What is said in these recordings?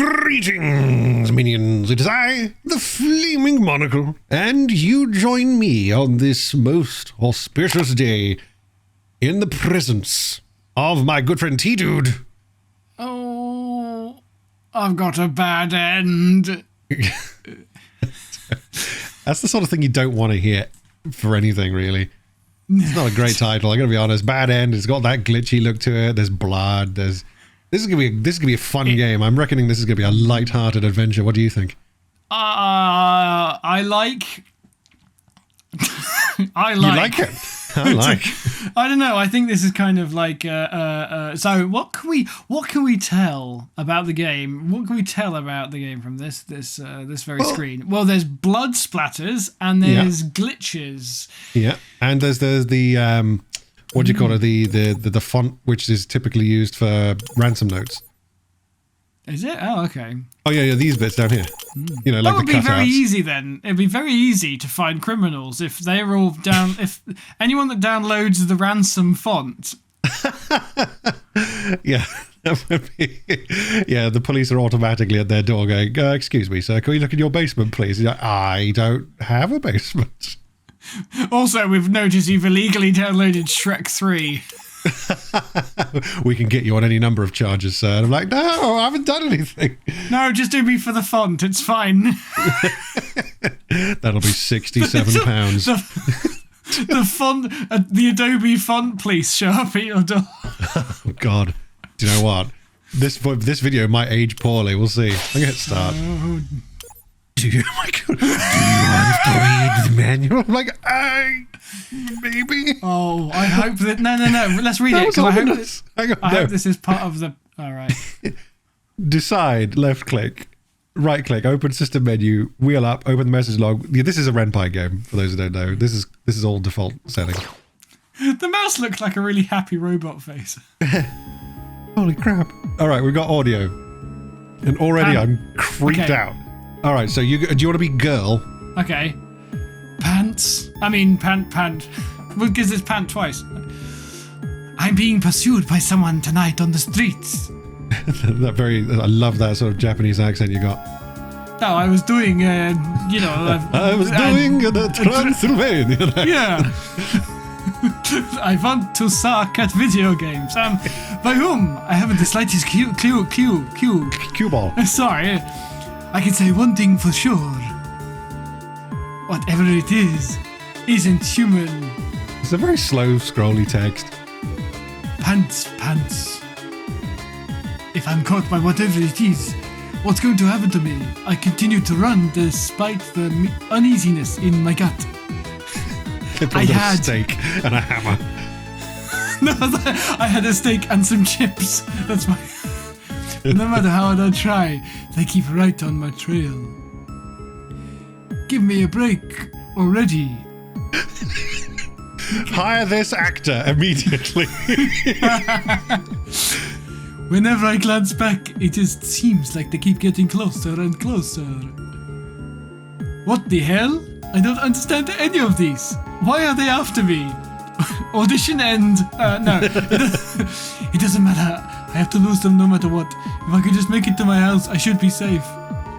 Greetings, minions. It is I, the Flaming Monocle, and you join me on this most auspicious day in the presence of my good friend T-Dude. Oh, I've got a bad end. That's the sort of thing you don't want to hear for anything, really. It's not a great title, I'm going to be honest. Bad end, it's got that glitchy look to it. There's blood, This is gonna be a fun game. I'm reckoning this is gonna be a light-hearted adventure. What do you think? I like. You like it? I don't know. I think this is kind of like. So what can we tell about the game? What can we tell about the game from this very screen? Well, there's blood splatters and there's glitches. Yeah, and there's the what do you call it? The font which is typically used for ransom notes. Is it? Oh, okay. Oh yeah, these bits down here. You know, like that would the be cutouts. very easy then. It'd be very easy to find criminals if they're all down. If anyone that downloads the ransom font. Yeah, that would be. Yeah, the police are automatically at their door going, "Excuse me, sir, can we look in your basement, please?" Like, I don't have a basement. Also, we've noticed you've illegally downloaded Shrek 3. We can get you on any number of charges, sir. And I'm like, no, I haven't done anything. No, just do me for the font. It's fine. That'll be £67. The font, the Adobe font police show up at your door. Oh, God. Do you know what? This video might age poorly. We'll see. I'm going to start. Do you want to read the manual? I'm like, maybe. Oh, I hope that. No. Let's read it. I hope this is part of the. All right. Decide. Left click. Right click. Open system menu. Wheel up. Open the message log. Yeah, this is a Ren'Py game. For those who don't know, this is all default setting. The mouse looks like a really happy robot face. Holy crap! All right, we've got audio, and already I'm creeped out. All right, so do you want to be girl? Okay. Pants. I mean, pant. What gives this pant twice? I'm being pursued by someone tonight on the streets. I love that sort of Japanese accent you got. No, I was doing, I was doing the Transylvania. Yeah. I want to suck at video games. By whom? I haven't the slightest clue. Cue ball. Sorry. I can say one thing for sure. Whatever it is, isn't human. It's a very slow, scrolly text. Pants. If I'm caught by whatever it is, what's going to happen to me? I continue to run despite the uneasiness in my gut. I had a steak and a hammer. No, I had a steak and some chips. That's my... No matter how hard I try, they keep right on my trail. Give me a break already. Hire this actor immediately. Whenever I glance back, it just seems like they keep getting closer and closer. What the hell? I don't understand any of these. Why are they after me? Audition end. No, it doesn't matter. I have to lose them no matter what. If I could just make it to my house, I should be safe.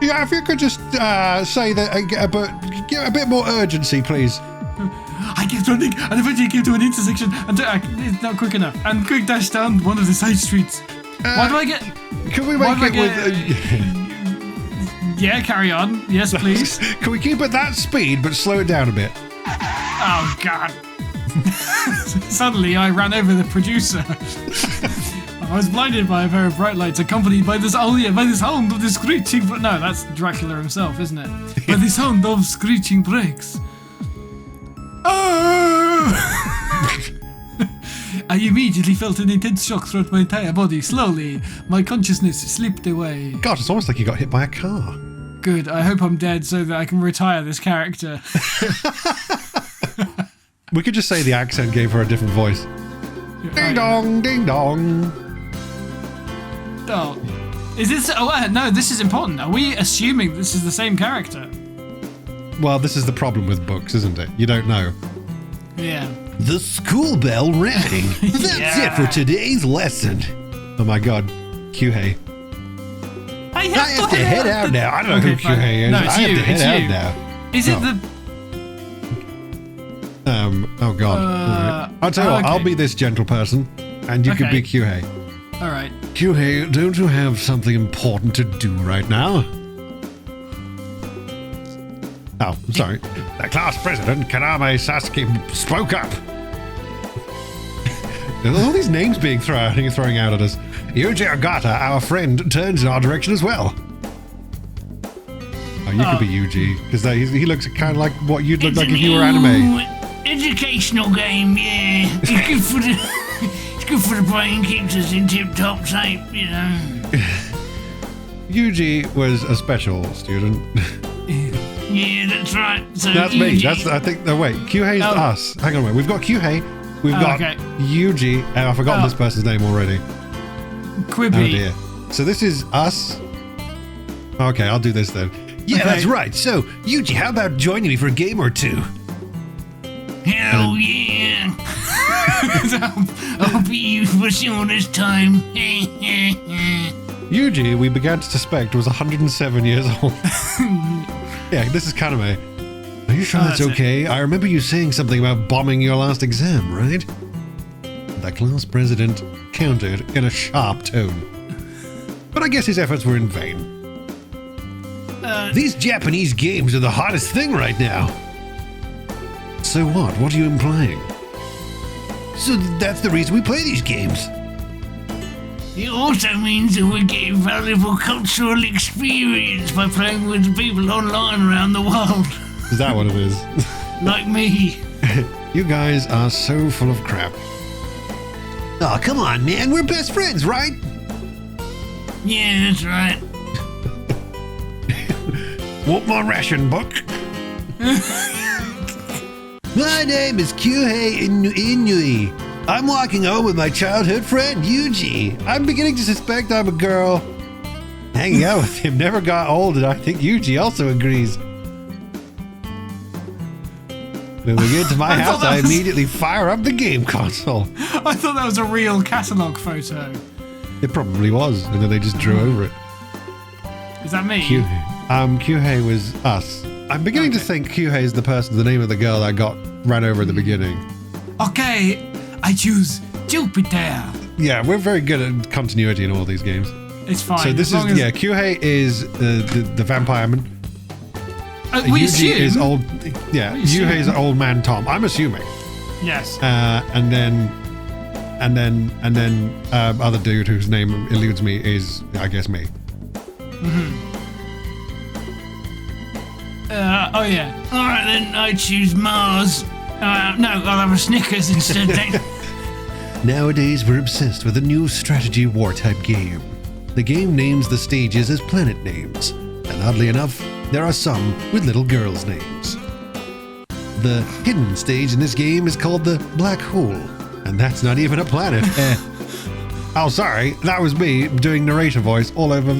Yeah, if you could just say that a bit more urgency, please. I kept running and eventually came to an intersection and it's not quick enough. And quick dash down one of the side streets. Why do I get... Can we make it with... Yeah, carry on. Yes, please. Can we keep it that speed but slow it down a bit? Oh, God. Suddenly, I ran over the producer. I was blinded by a pair of bright lights accompanied by this sound of the screeching... No, that's Dracula himself, isn't it? By the sound of screeching brakes. Oh! I immediately felt an intense shock throughout my entire body. Slowly, my consciousness slipped away. God, it's almost like you got hit by a car. Good, I hope I'm dead so that I can retire this character. We could just say the accent gave her a different voice. Ding dong, ding dong. Oh, is this... Oh, no, this is important. Are we assuming this is the same character? Well, this is the problem with books, isn't it? You don't know. Yeah. The school bell rang. That's it for today's lesson. Oh my God. Kyuhei. Hi, I have to head out now. I don't know who fine. QA is. No, it's I have you, to head it's out you. now. Is it Oh. the... Oh God. All right. I'll tell you what, I'll okay. be this gentle person, and you can Okay. be QA. All right. QA, don't you have something important to do right now? Oh, I'm sorry. The class president, Kaname Sasuke, spoke up. There's all these names being throwing out at us. Yuji Agata, our friend, turns in our direction as well. Oh, you could be Yuji, because he looks kind of like what you'd look like if you were anime. Educational game, yeah. It's good for the it's good for the brain, keeps us in tip-top shape, you know. Yuji was a special student. Yeah, that's right. So That's me. Yuji- I think. No, wait. Kyuhei's us. Hang on a minute. We've got Kyuhei. We've got okay. Yuji, and I've forgotten this person's name already. Quibi. Oh dear. So this is us. Okay, I'll do this then. Yeah, Okay. that's right. So, Yuji, how about joining me for a game or two? Hell yeah. I'll be you for sure this time. Yuji, we began to suspect, was 107 years old. Yeah, this is Kaname. Are you sure that's that's it. okay? I remember you saying something about bombing your last exam, right? The class president countered in a sharp tone. But I guess his efforts were in vain. These Japanese games are the hottest thing right now. So what? What are you implying? So that's the reason we play these games. It also means that we're getting valuable cultural experience by playing with people online around the world. Is that what it is? Like me. You guys are so full of crap. Oh, come on, man. We're best friends, right? Yeah, that's right. Want my ration book? My name is Kyuhei Inui. I'm walking home with my childhood friend, Yuji. I'm beginning to suspect I'm a girl. Hanging out with him never got old, and I think Yuji also agrees. When we get to my I thought house, that I was- immediately fire up the game console. I thought that was a real catalogue photo. It probably was, and then they just drew over it. Is that me? Kyuhei was us. I'm beginning to think Kyuhei is the name of the girl that got ran over at the beginning. Okay, I choose Jupiter. Yeah, we're very good at continuity in all these games. It's fine. So this as long is, as, Kyuhei is the vampire man. we Yuji assume. is old. Yeah, We assume. Yuhei is old man Tom. I'm assuming. Yes. And then other dude whose name eludes me is, I guess, me. Oh yeah. Alright then, I choose Mars. No, I'll have a Snickers instead then. Nowadays, we're obsessed with a new strategy war type game. The game names the stages as planet names, and oddly enough, there are some with little girls' names. The hidden stage in this game is called the Black Hole, and that's not even a planet. Oh, sorry, that was me doing narrator voice all over.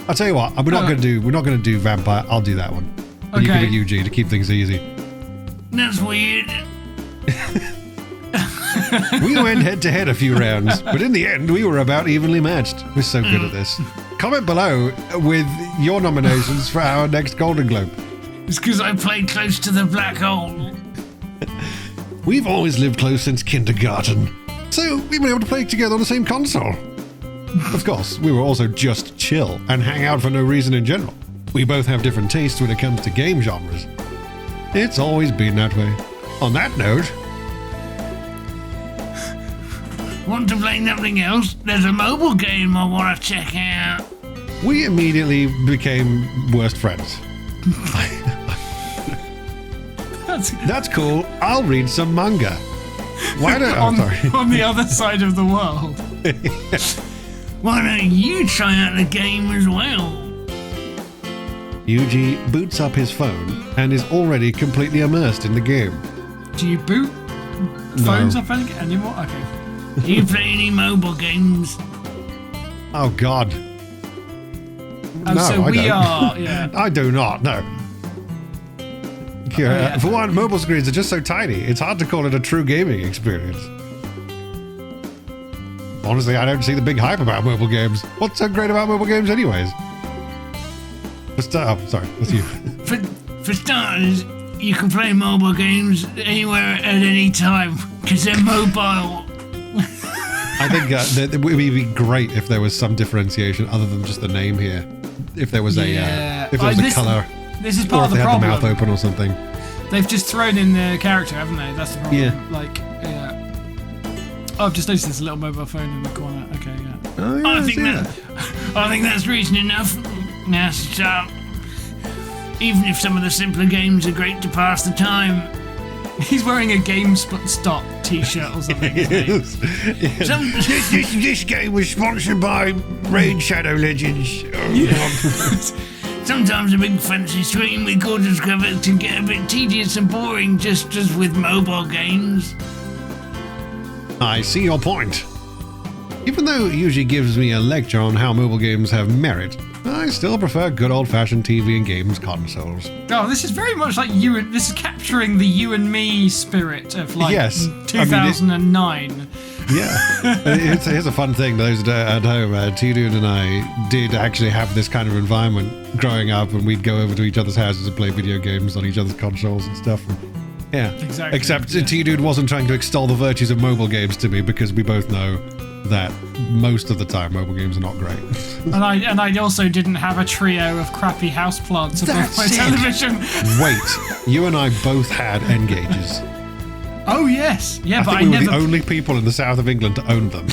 I'll tell you what, we're not gonna do vampire. I'll do that one. And you Okay. can be Yuji to keep things easy. That's weird. We went head to head a few rounds, but in the end, we were about evenly matched. We're so good at this. Comment below with your nominations for our next Golden Globe. It's because I played close to the black hole. We've always lived close since kindergarten, so we've been able to play together on the same console. Of course, we were also just chill and hang out for no reason in general. We both have different tastes when it comes to game genres. It's always been that way. On that note, Want to play nothing else? There's a mobile game I want to check out. we immediately became worst friends. That's cool. I'll read some manga. Why don't on, I'm sorry. on the other side of the world. Why don't you try out the game as well? Yuji boots up his phone and is already completely immersed in the game. Do you boot phones up anymore? Okay. Do you play any mobile games? Oh God. Oh, No, so I we don't. are, yeah. I do not, no. yeah. For one, mobile screens are just so tiny, it's hard to call it a true gaming experience. Honestly, I don't see the big hype about mobile games. What's so great about mobile games anyways? sorry, that's you. For starters, you can play mobile games anywhere at any time because they're mobile. I think it would be great if there was some differentiation other than just the name here. If there was a color, this is part or of the if they had problem. the mouth open or something. They've just thrown in the character, haven't they? That's the problem. Yeah. Like, yeah. Oh, I've just noticed there's a little mobile phone in the corner. Okay, yeah. Oh, yeah, I think that's reason enough. Now start. Even if some of the simpler games are great to pass the time. He's wearing a GameStop t-shirt or something. This game was sponsored by Raid Shadow Legends. Sometimes a big fancy screen with gorgeous graphics can get a bit tedious and boring just as with mobile games. I see your point. Even though it usually gives me a lecture on how mobile games have merit, I still prefer good old-fashioned TV and games consoles. Oh, this is very much like you. This is capturing the you and me spirit of like 2009. Here's a fun thing. Those at home, T-Dude and I did actually have this kind of environment growing up, and we'd go over to each other's houses and play video games on each other's consoles and stuff. Yeah, exactly. Except T-Dude wasn't trying to extol the virtues of mobile games to me, because we both know that most of the time mobile games are not great. and I also didn't have a trio of crappy houseplants above my television. Wait, you and I both had N-Gauges. Oh yes, yeah, but I think we were the only people in the south of England to own them.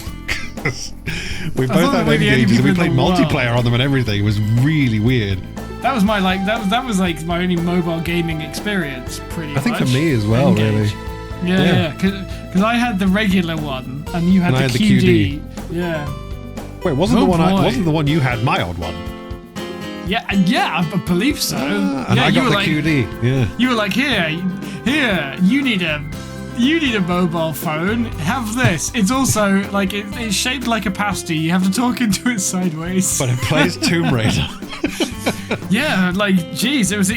We both had N-Gauges and we played multiplayer on them and everything. It was really weird. That was my that was like my only mobile gaming experience, pretty much. I think for me as well, N-Gauge. really. Yeah. Because I had the regular one and you had, the QD. Yeah. Wait, wasn't the one you had my old one? Yeah, I believe so. And I got the QD. Yeah. You were like, here, you need a mobile phone. Have this. It's also like it's shaped like a pasty. You have to talk into it sideways. But it plays Tomb Raider. Yeah, like geez, it was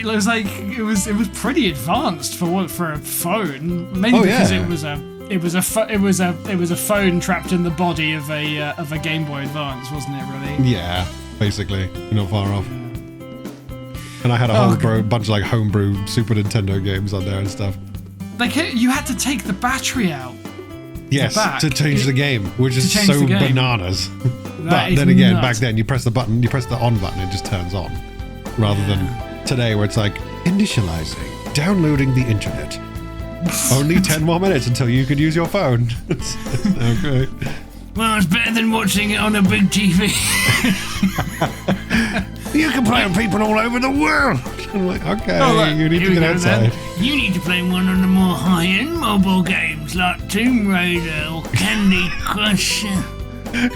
pretty advanced for a phone. Mainly because it was a phone trapped in the body of a Game Boy Advance, wasn't it? Really? Yeah, basically, you're not far off. And I had a bunch of like homebrew Super Nintendo games on there and stuff. Like you had to take the battery out. Yes, to change the game, which is so bananas. But then again, back then you press the on button, it just turns on. Rather than today where it's like, initializing, downloading the internet. Only 10 more minutes until you could use your phone. Okay. Well, it's better than watching it on a big TV. You can play with people all over the world. I'm like, okay, you need to get outside. You need to play one of the more high-end mobile games like Tomb Raider or Candy Crush.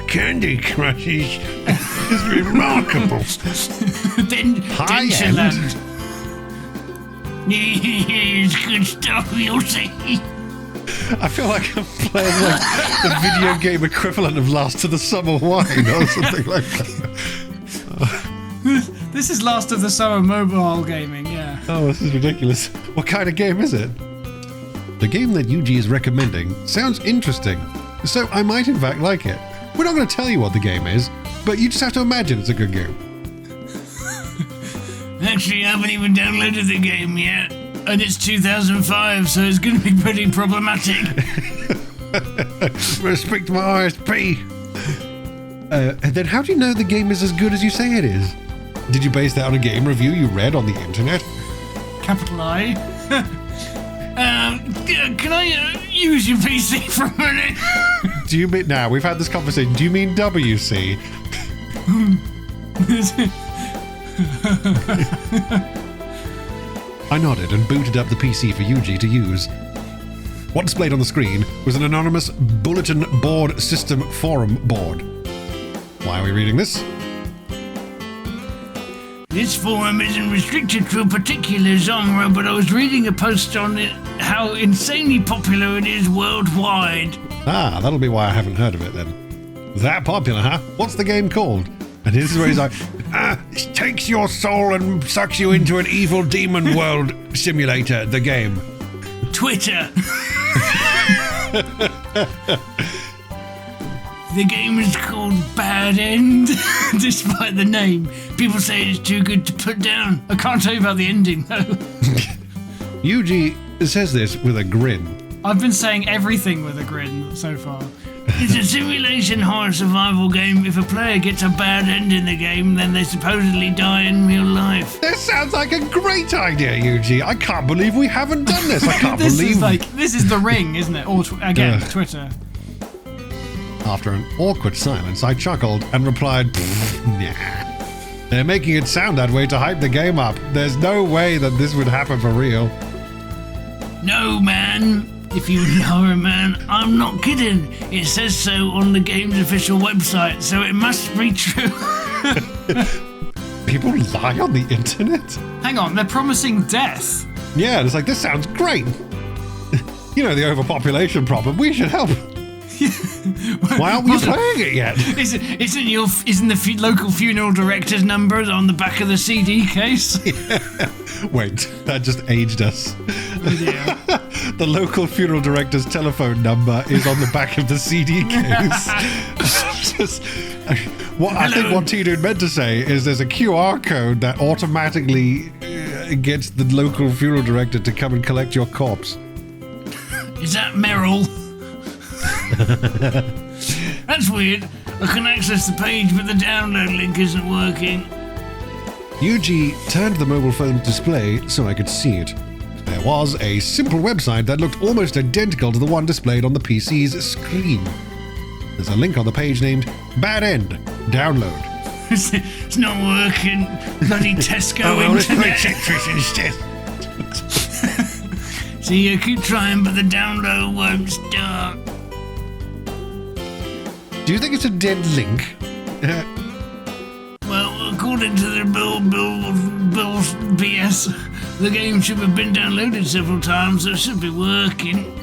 Candy Crush is remarkable. Then Denserland. It's good stuff, you'll see. I feel like I'm playing like the video game equivalent of Last of the Summer Wine or something like that. This is Last of the Summer mobile gaming, yeah. Oh, this is ridiculous. What kind of game is it? The game that Yuji is recommending sounds interesting, so I might in fact like it. We're not going to tell you what the game is, but you just have to imagine it's a good game. Actually, I haven't even downloaded the game yet, and it's 2005, so it's going to be pretty problematic. Speak to my ISP. And then how do you know the game is as good as you say it is? Did you base that on a game review you read on the internet? Capital I. Can I use your PC for a minute? Do you mean... Now, we've had this conversation. Do you mean WC? I nodded and booted up the PC for Yuji to use. What displayed on the screen was an anonymous bulletin board system forum board. Why are we reading this? This forum isn't restricted to a particular genre, but I was reading a post on it, how insanely popular it is worldwide. Ah, that'll be why I haven't heard of it then. That popular, huh? What's the game called? And this is where he's like, it takes your soul and sucks you into an evil demon world simulator, the game. Twitter. The game is called Bad End, despite the name. People say it's too good to put down. I can't tell you about the ending, though. Yuji says this with a grin. I've been saying everything with a grin so far. It's a simulation horror survival game. If a player gets a bad end in the game, then they supposedly die in real life. This sounds like a great idea, Yuji. I can't believe we haven't done this. I can't This believe... is the ring, isn't it? Or Twitter. After an awkward silence, I chuckled and replied, nah. They're making it sound that way to hype the game up. There's no way that this would happen for real. No, man. If you know, man, I'm not kidding. It says so on the game's official website, so it must be true. People lie on the internet? Hang on, they're promising death. Yeah, it's like, this sounds great. You know, the overpopulation problem. We should help. Why aren't we playing it yet? Isn't the local funeral director's number on the back of the CD case? Yeah. Wait, that just aged us. Yeah. The local funeral director's telephone number is on the back of the CD case. I think what T-Dude meant to say is there's a QR code that automatically gets the local funeral director to come and collect your corpse. Is that Meryl? That's weird. I can access the page, but the download link isn't working. Yuji turned the mobile phone display so I could see it. There was a simple website that looked almost identical to the one displayed on the PC's screen. There's a link on the page named Bad End. Download. It's not working. Bloody Tesco internet. Tetris instead. See, I keep trying, but the download won't start. Do you think it's a dead link? Well, according to the Bill's BS, the game should have been downloaded several times, so it should be working.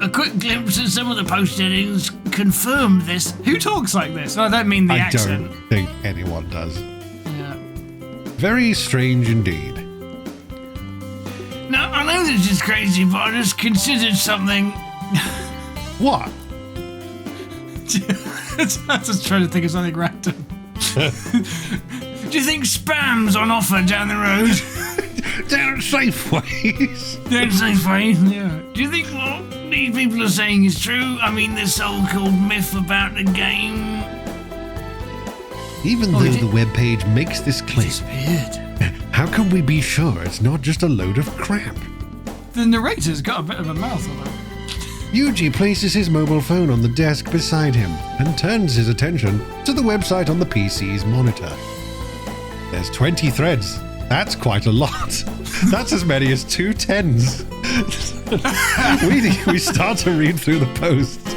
A quick glimpse at some of the post headings confirmed this. Who talks like this? I don't mean the accent. I don't think anyone does. Yeah. Very strange indeed. Now, I know this is crazy, but I just considered something. What? I'm just trying to think of something random. Do you think spam's on offer down the road? Down at Safeways. Down Safeway? Yeah. Do you think what these people are saying is true? I mean, the so-called myth about the game. Even though the webpage makes this claim, Disappeared. how can we be sure it's not just a load of crap? The narrator's got a bit of a mouth on it. Yuji places his mobile phone on the desk beside him and turns his attention to the website on the PC's monitor. There's 20 threads. That's quite a lot. That's as many as 2 10s. we start to read through the posts.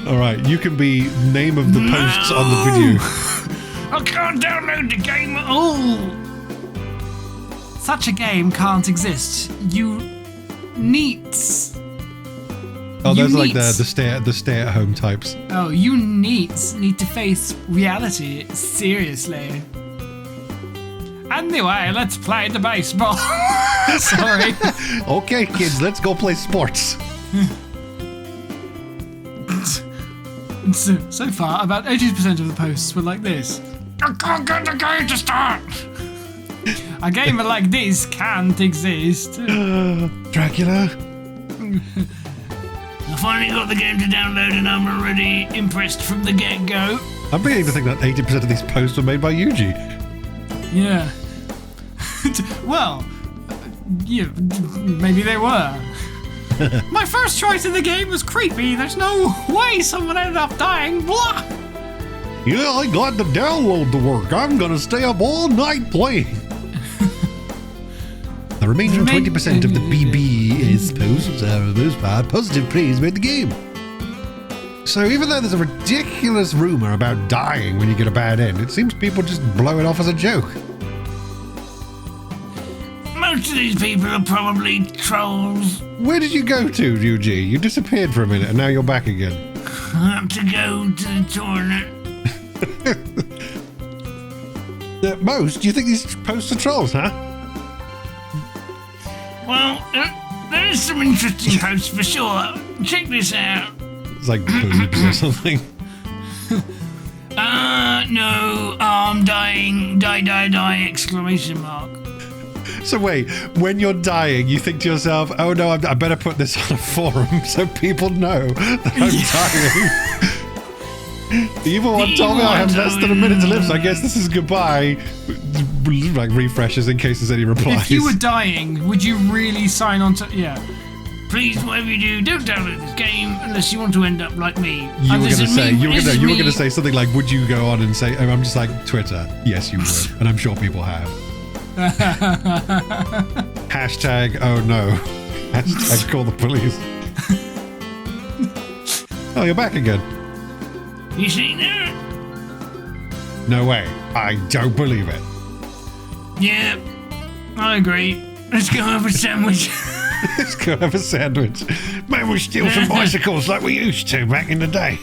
All right, you can be name of the posts on the video. I can't download the game at all. Such a game can't exist. You neats. Oh, those are like neats. the stay-at-home types. Oh, you neats need to face reality seriously. Anyway, let's play the baseball. Sorry. Okay, kids, let's go play sports. So far, about 80% of the posts were like this. I can't get the game to start. A game like this can't exist. Dracula. I finally got the game to download and I'm already impressed from the get-go. I'm beginning to think that 80% of these posts were made by Yuji. Yeah. Well, yeah, maybe they were. My first choice in the game was creepy. There's no way someone ended up dying. Blah. Yeah, I got the download to work. I'm gonna stay up all night playing. The remaining 20% of the BB's posts are, for the most part, positive praise about the game. So even though there's a ridiculous rumor about dying when you get a bad end, it seems people just blow it off as a joke. Most of these people are probably trolls. Where did you go to, Yuji? You disappeared for a minute and now you're back again. I have to go to the toilet. Most, do you think these posts are trolls, huh? Well, there is some interesting posts for sure. Check this out. It's like boobs or something. No, I'm dying. Die, exclamation mark. So wait, when you're dying, you think to yourself, oh no, I better put this on a forum so people know that I'm dying. The evil one told me I have less than a minute to live, so I guess this is goodbye. Like refreshes in case there's any replies. If you were dying, would you really sign on to... Yeah. Please, whatever you do, don't download this game unless you want to end up like me. You were going to say something like, would you go on and say, I'm just like, Twitter. Yes, you would. And I'm sure people have. Hashtag, oh no. Hashtag call the police. Oh, you're back again. You seen that? No way. I don't believe it. Yeah, I agree. Let's go have a sandwich. Let's go have a sandwich. Man, we steal some bicycles like we used to back in the day.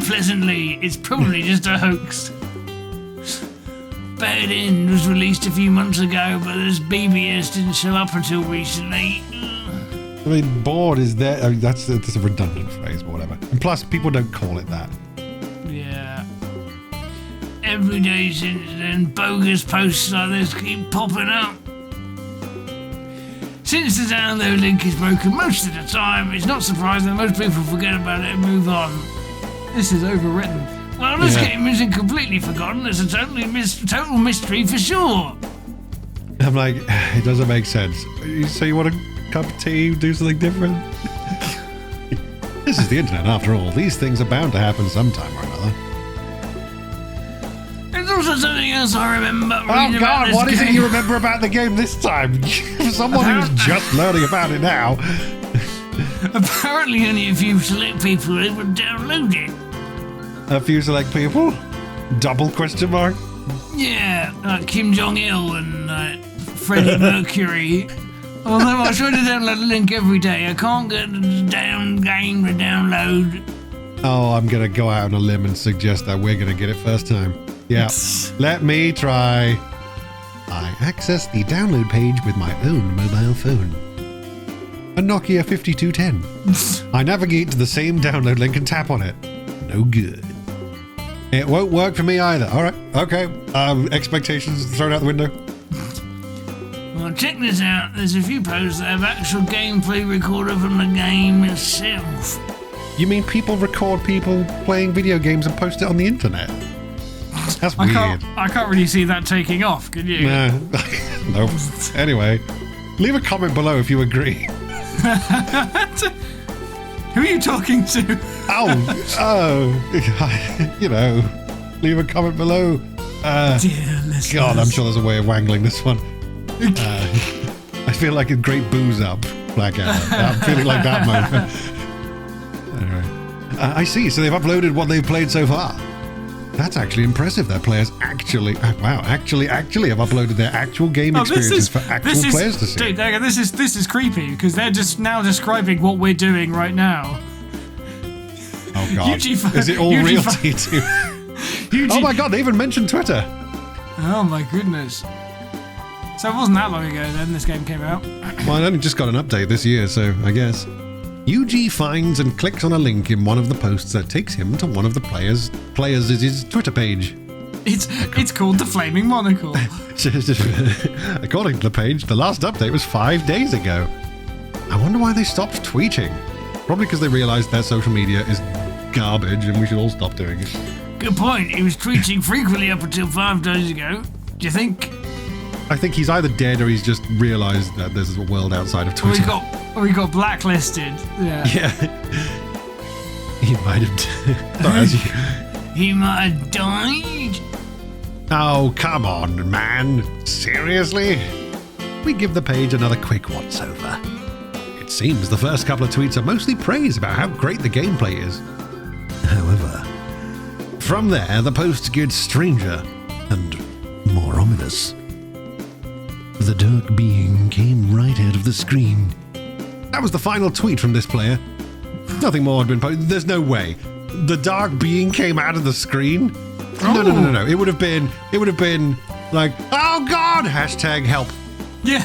Pleasantly, it's probably just a hoax. Bad End was released a few months ago, but this BBS didn't show up until recently. I mean, bored is there. I mean, that's a redundant phrase, but whatever. And plus, people don't call it that. Yeah. Every day since then, bogus posts like this keep popping up. Since the download link is broken most of the time, it's not surprising that most people forget about it and move on. This is overwritten. Well, this game isn't completely forgotten. It's a total mystery for sure. I'm like, it doesn't make sense. So you want a cup of tea, do something different? This is the internet after all. These things are bound to happen sometime or another. There's also something else I remember reading Oh about God, this what is it game. you remember about the game this time? For someone who's just learning about it now. Apparently only a few select people are able to download it. A few select people? Double question mark? Yeah, like Kim Jong-il and Freddie Mercury. Although I try to download the link every day, I can't get the damn game to download. Oh, I'm going to go out on a limb and suggest that we're going to get it first time. Yeah, let me try. I access the download page with my own mobile phone. A Nokia 5210. I navigate to the same download link and tap on it. No good. It won't work for me either. All right, okay. Expectations thrown out the window. Well, check this out. There's a few posts that have actual gameplay recorded from the game itself. You mean people record people playing video games and post it on the internet? That's weird. I can't really see that taking off, can you? Nah. Nope. Anyway, leave a comment below if you agree. Who are you talking to? You know, leave a comment below. Dear listeners. God, I'm sure there's a way of wangling this one. I feel like a great booze up blackout. I'm feeling like that moment. Anyway, I see. So they've uploaded what they've played so far. That's actually impressive. Their players actually have uploaded their actual game experiences for actual players to see. Dude, this is creepy because they're just now describing what we're doing right now. Oh God, is it all real to you too? Oh my God, they even mentioned Twitter. Oh my goodness. So it wasn't that long ago then this game came out. Well, I only just got an update this year, so I guess. UG finds and clicks on a link in one of the posts that takes him to one of the players' Twitter page. It's called the Flaming Monocle. According to the page, the last update was 5 days ago. I wonder why they stopped tweeting. Probably because they realized their social media is garbage and we should all stop doing it. Good point. He was tweeting frequently up until 5 days ago. Do you think? I think he's either dead or he's just realized that there's a world outside of Twitter. Or he got blacklisted. Yeah. He might have. He might have died. Oh, come on, man. Seriously? We give the page another quick once-over. It seems the first couple of tweets are mostly praise about how great the gameplay is. However, from there, the posts get stranger and more ominous. The dark being came right out of the screen. That was the final tweet from this player. Nothing more had been posted. There's no way. The dark being came out of the screen? Oh. No. It would have been like, oh God, hashtag help. Yeah.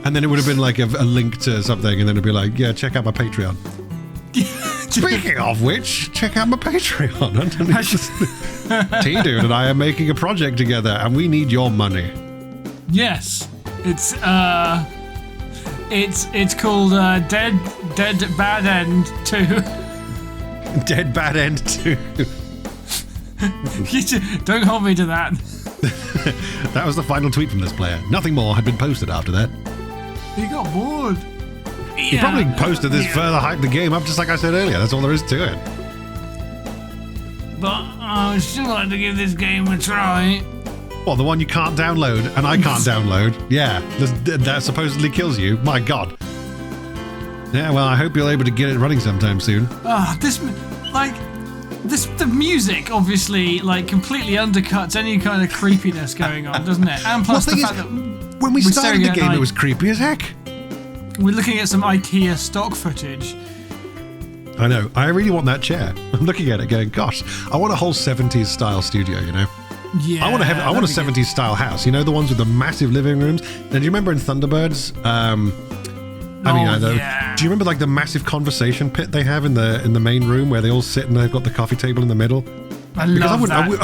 And then it would have been like a link to something, and then it'd be like, yeah, check out my Patreon. Speaking of which, check out my Patreon. T-Dude and I are making a project together, and we need your money. Yes, it's called Dead Bad End 2. Dead Bad End 2. Don't hold me to that. That was the final tweet from this player. Nothing more had been posted after that. He got bored. He probably posted this further hype the game up, just like I said earlier. That's all there is to it. But I would still like to give this game a try. Well, the one you can't download and I can't download. Yeah, that supposedly kills you. My God. Yeah, well, I hope you're able to get it running sometime soon. The music obviously completely undercuts any kind of creepiness going on, doesn't it? And plus the fact that when we started the game, it was creepy as heck. We're looking at some IKEA stock footage. I know. I really want that chair. I'm looking at it going, gosh, I want a whole 70s style studio, you know? Yeah. I want a 70s style house. You know, the ones with the massive living rooms? And do you remember in Thunderbirds? Do you remember the massive conversation pit they have in the main room where they all sit and they've got the coffee table in the middle? I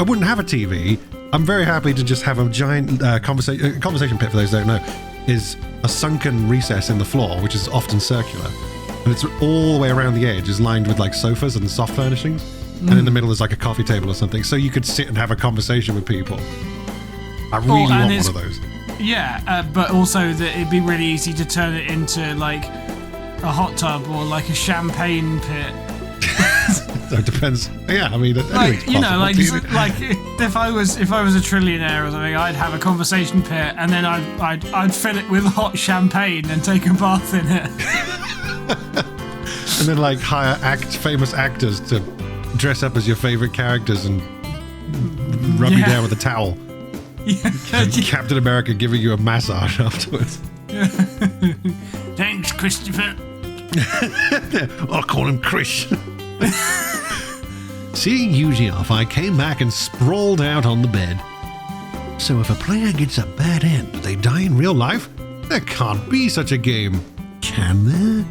wouldn't have a TV. I'm very happy to just have a giant conversation pit. For those who don't know, is a sunken recess in the floor, which is often circular, and it's all the way around the edge is lined with sofas and soft furnishings, and in the middle is a coffee table or something, so you could sit and have a conversation with people. I really want one of those. Yeah, but also that it'd be really easy to turn it into a hot tub or a champagne pit. So it depends. Yeah, I mean, if I was a trillionaire or something, I'd have a conversation pit, and then I'd fill it with hot champagne and take a bath in it. And then hire famous actors to dress up as your favorite characters and rub you down with a towel. Yeah. Captain America giving you a massage afterwards. Thanks, Christopher. I'll call him Chris. Seeing Yuji off, I came back and sprawled out on the bed. So if a player gets a bad end, do they die in real life? There can't be such a game. Can there?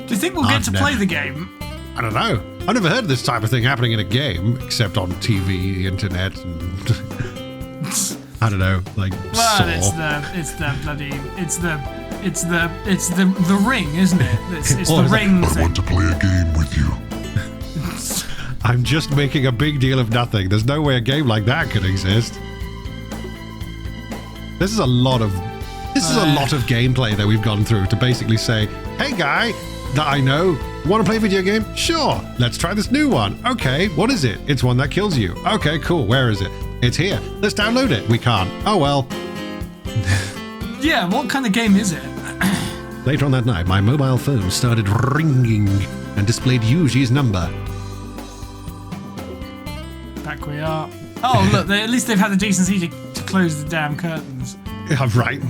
Do you think we'll get to play the game? I don't know. I've never heard of this type of thing happening in a game, except on TV, the internet, and I don't know, Saw. It's the ring, isn't it? It's the ring thing. I want to play a game with you. I'm just making a big deal of nothing. There's no way a game like that could exist. This is a lot of gameplay that we've gone through to basically say, hey guy that I know, want to play a video game? Sure, let's try this new one. Okay, what is it? It's one that kills you. Okay, cool, where is it? It's here. Let's download it. We can't. Oh well. Yeah, what kind of game is it? Later on that night, my mobile phone started ringing and displayed Yuji's number. Back we are. Oh, look, at least they've had the decency to close the damn curtains. Yeah, right.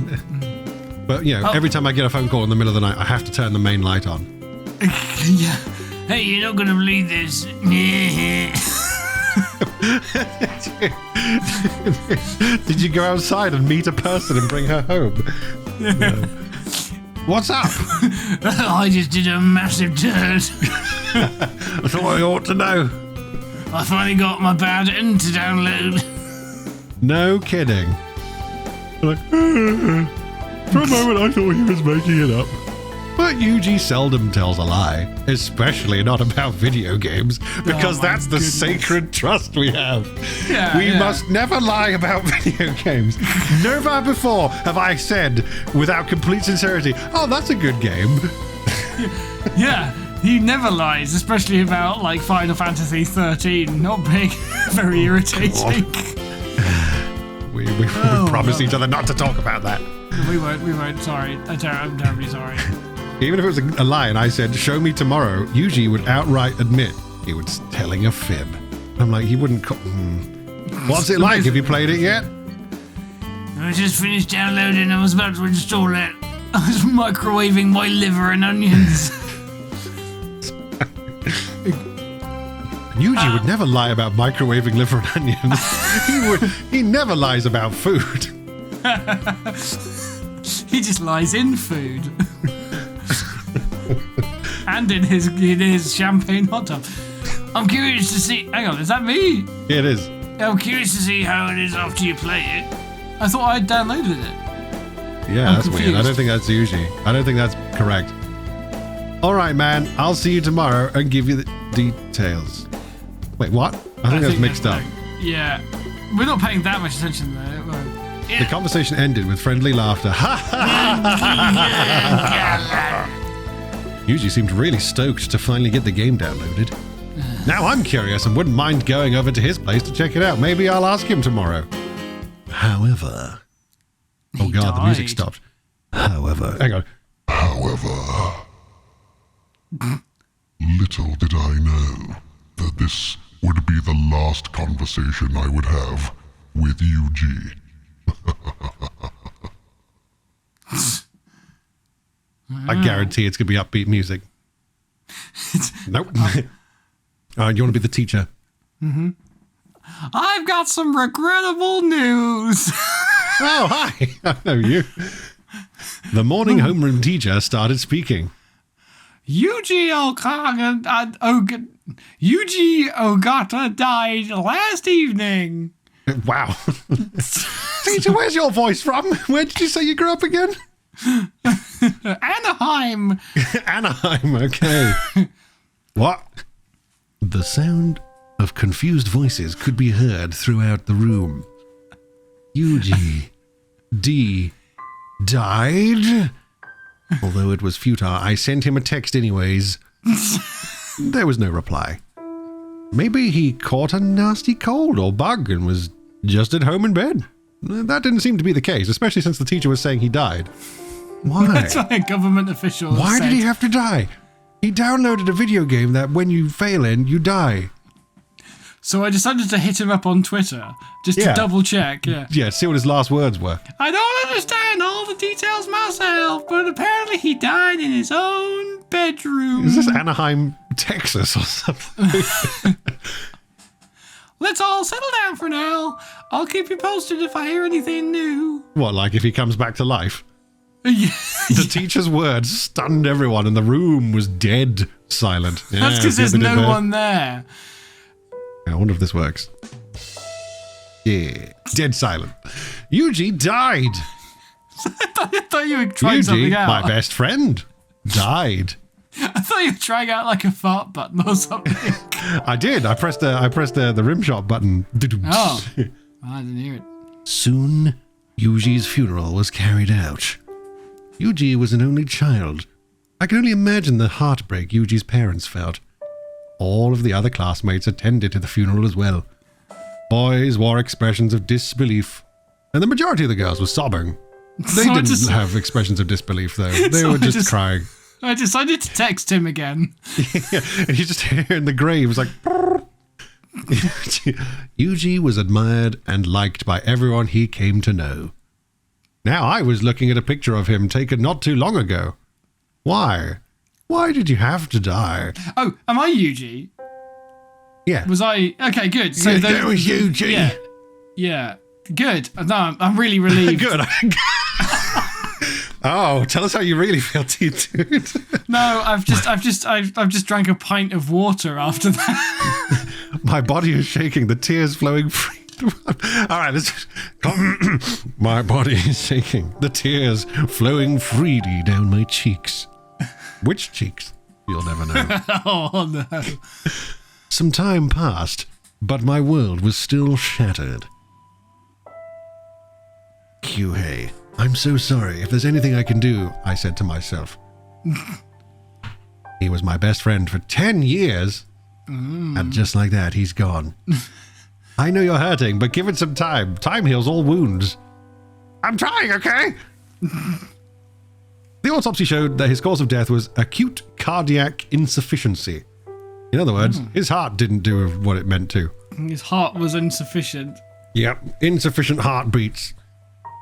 But, every time I get a phone call in the middle of the night, I have to turn the main light on. Yeah. Hey, you're not going to believe this. Did you go outside and meet a person and bring her home? No. What's up? I just did a massive turd. I thought I ought to know. I finally got my bad end to download. No kidding. For a moment I thought he was making it up. But Yuji seldom tells a lie, especially not about video games, because that's the sacred trust we have. We must never lie about video games. Never before have I said, without complete sincerity, oh, that's a good game. Yeah, he never lies, especially about Final Fantasy 13 not being very irritating. We promised each other not to talk about that. We won't, sorry. I'm terribly sorry. Even if it was a lie and I said, show me tomorrow, Yuji would outright admit he was telling a fib. I'm like, he wouldn't... What's it like? Have you played it yet? I just finished downloading. I was about to install it. I was microwaving my liver and onions. Yuji would never lie about microwaving liver and onions. He never lies about food. He just lies in food. and in his champagne hot tub. I'm curious to see. Hang on, is that me? Yeah, it is. I'm curious to see how it is after you play it. I thought I'd downloaded it. Yeah, I'm that's weird. I confused. don't think that's Yuji. I don't think that's correct. All right, man. I'll see you tomorrow and give you the details. Wait, what? I think that's mixed up. Yeah. We're not paying that much attention there. The conversation ended with friendly laughter. Ha ha! Yuji seemed really stoked to finally get the game downloaded. Now I'm curious and wouldn't mind going over to his place to check it out. Maybe I'll ask him tomorrow. However... Oh god, the music stopped. However... Hang on. However, little did I know that this would be the last conversation I would have with Yuji. I guarantee it's going to be upbeat music. Nope. You want to be the teacher? I've got some regrettable news. Oh, hi. I know you. The morning homeroom teacher started speaking. Yuji Ogata died last evening. Wow. Teacher, where's your voice from? Where did you say you grew up again? Anaheim. Anaheim, okay. What? The sound of confused voices could be heard throughout the room. Yuji D died? Although it was futile, I sent him a text anyways. There was no reply. Maybe he caught a nasty cold or bug and was just at home in bed. That didn't seem to be the case, especially since the teacher was saying he died. Why? That's what a government official Why said. did he have to die? He downloaded a video game that when you fail in, you die. So I decided to hit him up on Twitter, just to double check, Yeah, see what his last words were. I don't understand all the details myself, but apparently he died in his own bedroom. Is this Anaheim, Texas or something? Let's all settle down for now. I'll keep you posted if I hear anything new. What, like if he comes back to life? Yeah. The teacher's words stunned everyone and the room was dead silent. Yeah, That's because see what there's they did no there? one there. I wonder if this works. Yeah, dead silent. Yuji died. I thought you were trying something Yuji, out. my best friend, died. I thought you were trying out like a fart button or something. I did. I pressed the rim shot button. Oh. I didn't hear it. Soon, Yuji's funeral was carried out. Yuji was an only child. I can only imagine the heartbreak Yuji's parents felt. All of the other classmates attended to the funeral as well. Boys wore expressions of disbelief, and the majority of the girls were sobbing. They So I didn't just- have expressions of disbelief, though. They So were I just just- crying. I decided to text him again. Yeah, and you just hear in the grave, it was like... Yuji was admired and liked by everyone he came to know. Now I was looking at a picture of him taken not too long ago. Why? Why did you have to die? Oh, am I Yuji? Yeah. Was I? Okay, good. So Yeah, those- that was Yuji. Yeah. Yeah. Good. No, I'm really relieved. Good. Oh, tell us how you really feel, dude. No, I've just drank a pint of water after that. My body is shaking, the tears flowing free. All right, let's... My body is shaking, the tears flowing freely down my cheeks. Which cheeks? You'll never know. Oh no. Some time passed, but my world was still shattered. Kyuhei, I'm so sorry. If there's anything I can do, I said to myself. He was my best friend for 10 years. And just like that, he's gone. I know you're hurting, but give it some time. Time heals all wounds. I'm trying, okay? The autopsy showed that his cause of death was acute cardiac insufficiency. In other words, his heart didn't do what it meant to. His heart was insufficient. Yep, insufficient heartbeats.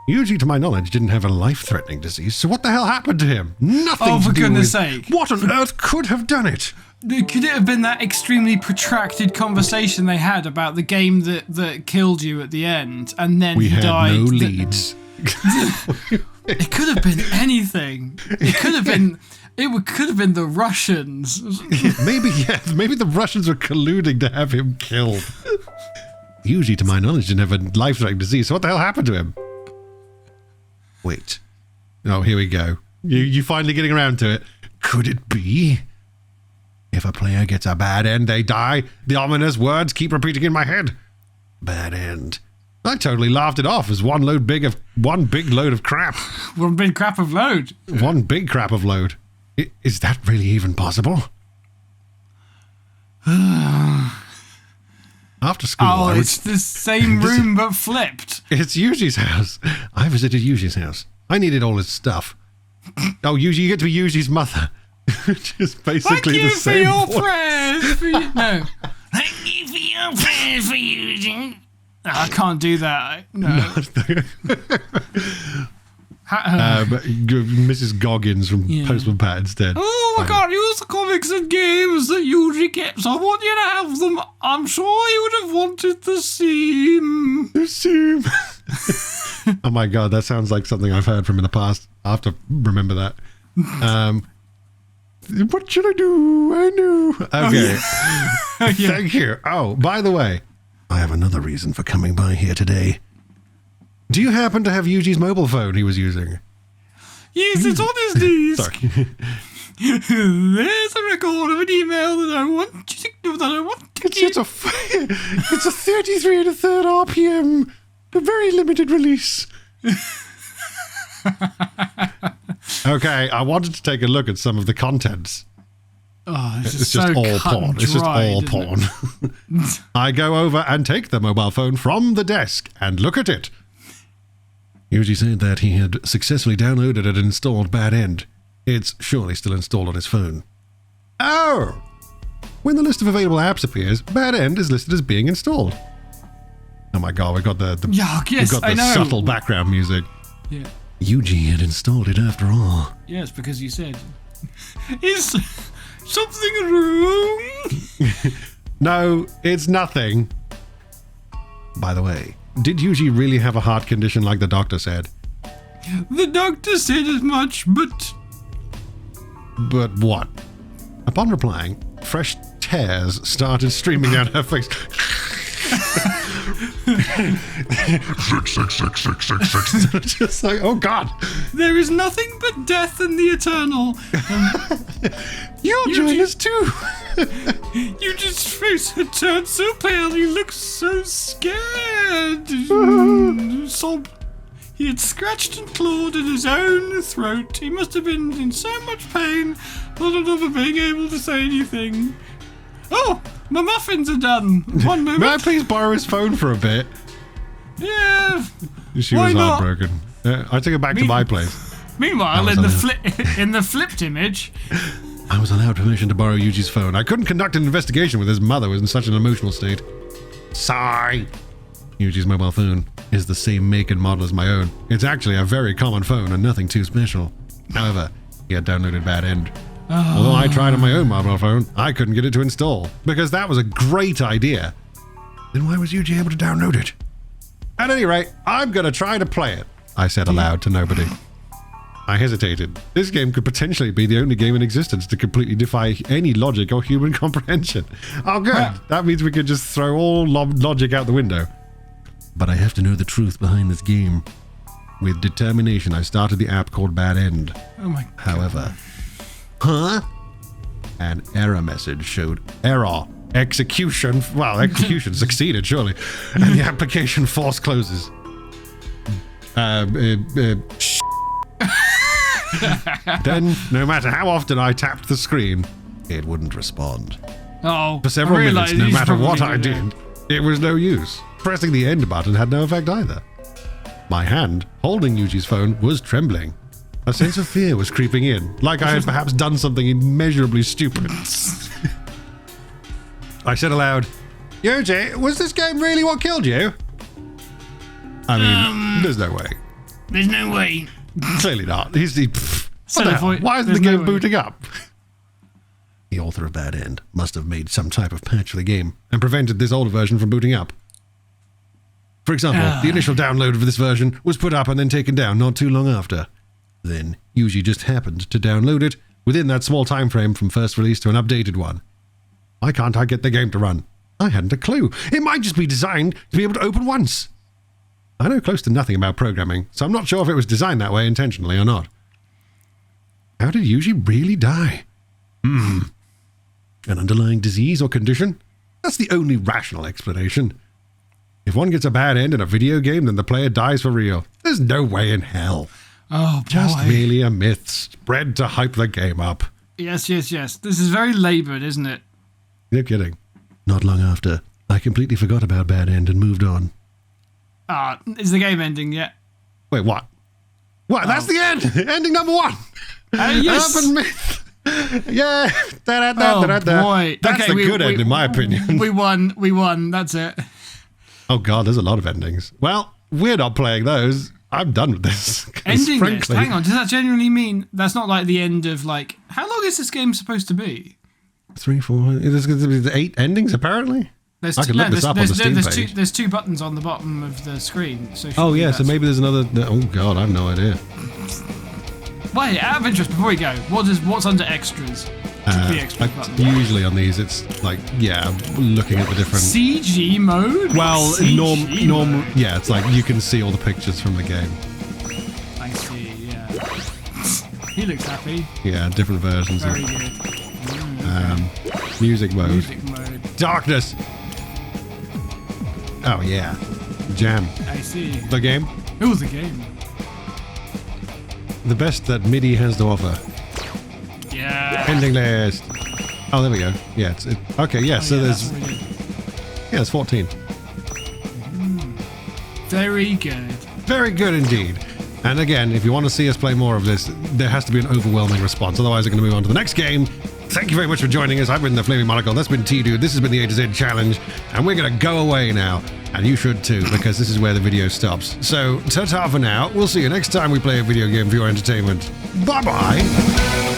Yuji, to my knowledge, didn't have a life-threatening disease, so what the hell happened to him? Nothing Oh, to for do goodness with- sake. What on earth could have done it? Could it have been that extremely protracted conversation they had about the game that killed you at the end, and then We he had died? no leads. It could have been anything. It could have been could have been the Russians. Maybe the Russians were colluding to have him killed. Usually, to my knowledge, didn't have a life-threatening disease. So what the hell happened to him? Wait. Oh, here we go. You finally getting around to it. Could it be? If a player gets a bad end, they die. The ominous words keep repeating in my head. Bad end. I totally laughed it off as one big load of crap. One big crap of load. One big crap of load. Is that really even possible? After school, it's the same room but flipped. It's Yuji's house. I visited Yuji's house. I needed all his stuff. Oh, Yuji, you get to be Yuji's mother. Which is basically the same Thank you for your voice. prayers. No. Thank you for your prayers for using. I can't do that. No. Mrs. Goggins from Postman Pat instead. Oh my god, use the comics and games that Yuji kept. I want you to have them. I'm sure you would have wanted the seam. The seam. Oh my god, that sounds like something I've heard from in the past. I have to remember that. What should I do? I knew. Okay. Thank you. Oh, by the way, I have another reason for coming by here today. Do you happen to have Yuji's mobile phone he was using? Yes, it's on his knees. Sorry. There's a record of an email that I want you to It's a 33 and a third RPM. A very limited release. Okay, I wanted to take a look at some of the contents. Oh, It's just all porn. It's just all porn. I go over and take the mobile phone from the desk and look at it. Yuji said that he had successfully downloaded and installed Bad End. It's surely still installed on his phone. Oh! When the list of available apps appears, Bad End is listed as being installed. Oh my god, we got the subtle background music. Yeah. Yuji had installed it after all. Yes, because you said, is something wrong? No, it's nothing. By the way, did Yuji really have a heart condition like the doctor said? The doctor said as much, but... But what? Upon replying, fresh tears started streaming down her face. Six. Just like, oh god. There is nothing but death and the eternal. You'll join us too. Yuji's face had turned so pale, he looked so scared. Sob. He had scratched and clawed at his own throat. He must have been in so much pain, not over being able to say anything. Oh, my muffins are done. One moment. May I please borrow his phone for a bit? Yeah. She Why was not? heartbroken. I took her back to my place. Meanwhile, in the flipped image, I was allowed permission to borrow Yuji's phone. I couldn't conduct an investigation with his mother was in such an emotional state. Sigh. Yuji's mobile phone is the same make and model as my own. It's actually a very common phone and nothing too special. However, he had downloaded Bad End. Although I tried on my own mobile phone, I couldn't get it to install, because that was a great idea. Then why was Yuji able to download it? At any rate, I'm going to try to play it, I said aloud to nobody. I hesitated. This game could potentially be the only game in existence to completely defy any logic or human comprehension. Oh good, that means we could just throw all logic out the window. But I have to know the truth behind this game. With determination, I started the app called Bad End. oh my god. However, an error message showed error. Execution. Well, execution succeeded, surely. And the application force closes. Then, no matter how often I tapped the screen, it wouldn't respond. Oh, For several minutes, no matter what I did, it was no use. Pressing the end button had no effect either. My hand, holding Yuji's phone, was trembling. A sense of fear was creeping in, like I had perhaps done something immeasurably stupid. I said aloud, Yuji, was this game really what killed you? I mean, there's no way. There's no way. Clearly not. What the hell? Why isn't the There's no game way. booting up? The author of Bad End must have made some type of patch for the game and prevented this older version from booting up. For example, the initial download of this version was put up and then taken down not too long after. Then Yuji just happened to download it within that small time frame from first release to an updated one. Why can't I get the game to run? I hadn't a clue. It might just be designed to be able to open once. I know close to nothing about programming, so I'm not sure if it was designed that way intentionally or not. How did Yuji really die? An underlying disease or condition? That's the only rational explanation. If one gets a bad end in a video game, then the player dies for real. There's no way in hell. Oh, boy. Just merely a myth spread to hype the game up. Yes. This is very laboured, isn't it? No kidding. Not long after, I completely forgot about Bad End and moved on. Is the game ending yet? Wait, what? What? That's the end! Ending number 1! Yes! Urban myth! Yeah! Boy. That's the good end, in my opinion. We won. That's it. Oh god, there's a lot of endings. Well, we're not playing those. I'm done with this. Ending frankly, list. Hang on, does that genuinely mean that's not like the end of like... How long is this game supposed to be? 3, 4... There's going to be 8 endings, apparently? I could look this up on the Steam page. There's 2 buttons on the bottom of the screen. So so maybe there's another... Oh god, I have no idea. Wait, out of interest, before we go, what's under extras? The extra button. Usually on these, it's like, looking at the different... CG mode? Well, CG normal... mode? Yeah, it's like you can see all the pictures from the game. I see, yeah. He looks happy. Yeah, different versions. Very good. Music mode. Music mode. Darkness! Oh, yeah. Jam. I see. The game. It was a game. The best that MIDI has to offer. Yeah. Ending list. Oh, there we go. Yeah, okay, yeah, so there's... Really good. Yeah, it's 14. Very good. Very good indeed. And again, if you want to see us play more of this, there has to be an overwhelming response. Otherwise, we're going to move on to the next game. Thank you very much for joining us. I've been the Flaming Monocle. That's been T-Dude. This has been the A to Z Challenge. And we're going to go away now. And you should too, because this is where the video stops. So, ta-ta for now. We'll see you next time we play a video game for your entertainment. Bye-bye.